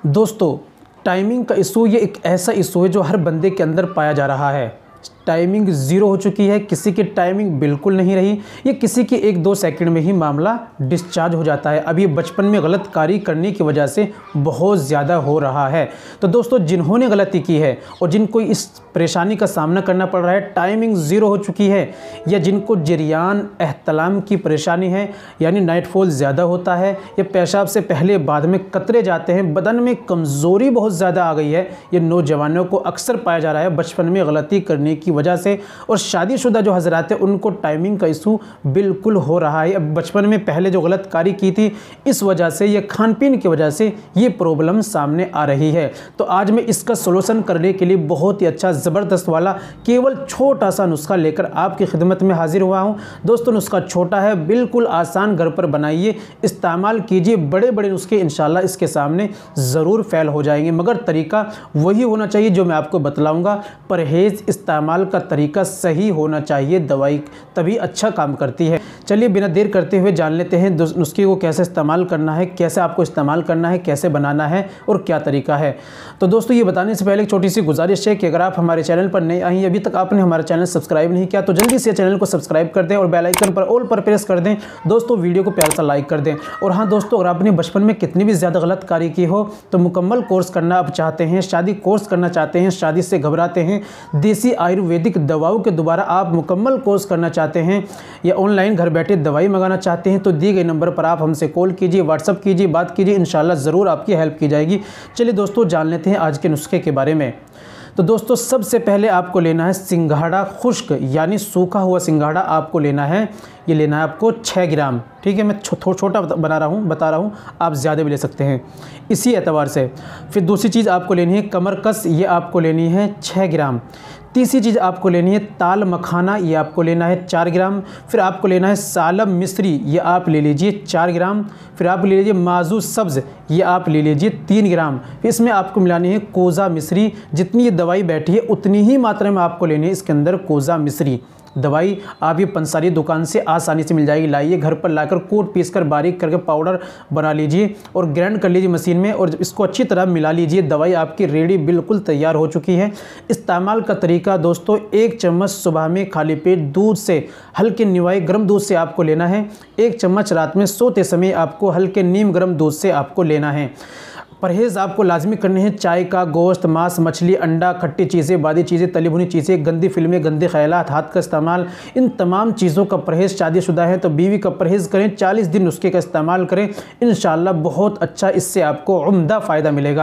दोस्तों, टाइमिंग का इशू ये एक ऐसा इशू है जो हर बंदे के अंदर पाया जा रहा है। टाइमिंग ज़ीरो हो चुकी है, किसी की टाइमिंग बिल्कुल नहीं रही, ये किसी के 1-2 सेकंड में ही मामला डिस्चार्ज हो जाता है। अब ये बचपन में गलत कार्य करने की वजह से बहुत ज़्यादा हो रहा है। तो दोस्तों, जिन्होंने गलती की है और जिनको इस परेशानी का सामना करना पड़ रहा है, टाइमिंग ज़ीरो हो चुकी है, या जिनको जरियान एहतलाम की परेशानी है यानी नाइटफॉल ज़्यादा होता है, या पेशाब से पहले बाद में कतरे जाते हैं, बदन में कमज़ोरी बहुत ज़्यादा आ गई है, ये नौजवानों को अक्सर पाया जा रहा है बचपन में गलती करने की वजह से। और शादीशुदा जो हजरात हैं उनको टाइमिंग का इशू बिल्कुल हो रहा है। अब बचपन में पहले जो गलत कार्य की थी, इस वजह से या खान पीन की वजह से ये प्रॉब्लम सामने आ रही है। तो आज मैं इसका सोल्यूशन करने के लिए बहुत ही अच्छा ज़बरदस्त वाला केवल छोटा सा नुस्खा लेकर आपकी खिदमत में हाजिर हुआ हूँ। दोस्तों, नुस्खा छोटा है, बिल्कुल आसान, घर पर बनाइए, इस्तेमाल कीजिए। बड़े बड़े नुस्खे इंशाल्लाह इसके सामने ज़रूर फेल हो जाएंगे, मगर तरीका वही होना चाहिए जो मैं आपको बतलाऊँगा। परहेज़ इस्तेमाल का तरीका सही होना चाहिए, दवाई तभी अच्छा काम करती है। चलिए बिना देर करते हुए जान लेते हैं नुस्खे को कैसे इस्तेमाल करना है, कैसे आपको इस्तेमाल करना है, कैसे बनाना है और क्या तरीका है। तो दोस्तों, ये बताने से पहले एक छोटी सी गुजारिश है कि अगर आप हमारे चैनल पर नए आई, अभी तक आपने हमारा चैनल सब्सक्राइब नहीं किया, तो जल्दी से चैनल को सब्सक्राइब कर दें और बेल आइकन पर ऑल पर प्रेस कर दें। दोस्तों, वीडियो को प्यार सा लाइक कर दें। और हाँ दोस्तों, अगर आपने बचपन में कितनी भी ज़्यादा गलत कार्य की हो तो मुकम्मल कोर्स करना आप चाहते हैं, शादी कोर्स करना चाहते हैं, शादी से घबराते हैं, देसी आयुर्वेदिक दवाओं के दोबारा आप मुकम्मल कोर्स करना चाहते हैं, या ऑनलाइन घर बैठे दवाई मंगाना चाहते हैं, तो दिए गए नंबर पर आप हमसे कॉल कीजिए, व्हाट्सअप कीजिए, बात कीजिए, इंशाल्लाह ज़रूर आपकी हेल्प की जाएगी। चलिए दोस्तों, जान लेते हैं आज के नुस्खे के बारे में। तो दोस्तों, सबसे पहले आपको लेना है सिंघाड़ा खुश्क, यानी सूखा हुआ सिंघाड़ा आपको लेना है। ये लेना है आपको 6 ग्राम, ठीक है। मैं छोटा बता रहा हूँ, आप ज़्यादा भी ले सकते हैं इसी एतबार से। फिर दूसरी चीज़ आपको लेनी है कमरकस, ये आपको लेनी है 6 ग्राम। तीसरी चीज़ आपको लेनी है ताल मखाना, ये आपको लेना है 4 ग्राम। फिर आपको लेना है सालम मिस्री, ये आप ले लीजिए 4 ग्राम। फिर आप ले लीजिए माजू सब्ज़, ये आप ले लीजिए 3 ग्राम। फिर इसमें आपको मिलानी है कोज़ा मिस्री, जितनी ये दवाई बैठी है उतनी ही मात्रा में आपको लेनी है इसके अंदर कोज़ा मिस्री। दवाई आप ये पंसारी दुकान से आसानी से मिल जाएगी। लाइए, घर पर लाकर कूट पीस कर बारीक करके पाउडर बना लीजिए और ग्राइंड कर लीजिए मशीन में, और इसको अच्छी तरह मिला लीजिए। दवाई आपकी रेडी बिल्कुल तैयार हो चुकी है। इस्तेमाल का तरीका दोस्तों, 1 चम्मच सुबह में खाली पेट दूध से, हल्के निवाई गर्म दूध से आपको लेना है। 1 चम्मच रात में सोते समय आपको हल्के नीम गर्म दूध से आपको लेना है। परहेज़ आपको लाजमी करने हैं चाय का, गोश्त, मांस, मछली, अंडा, खट्टी चीज़ें, बादी चीज़ें, तली भुनी चीज़ें, गंदी फिल्में, गंदे ख्यालात, हाथ का इस्तेमाल, इन तमाम चीज़ों का परहेज़। शादीशुदा है तो बीवी का परहेज़ करें, 40 दिन नुस्खे का इस्तेमाल करें, इंशाअल्लाह बहुत अच्छा इससे आपको उम्दा फ़ायदा मिलेगा।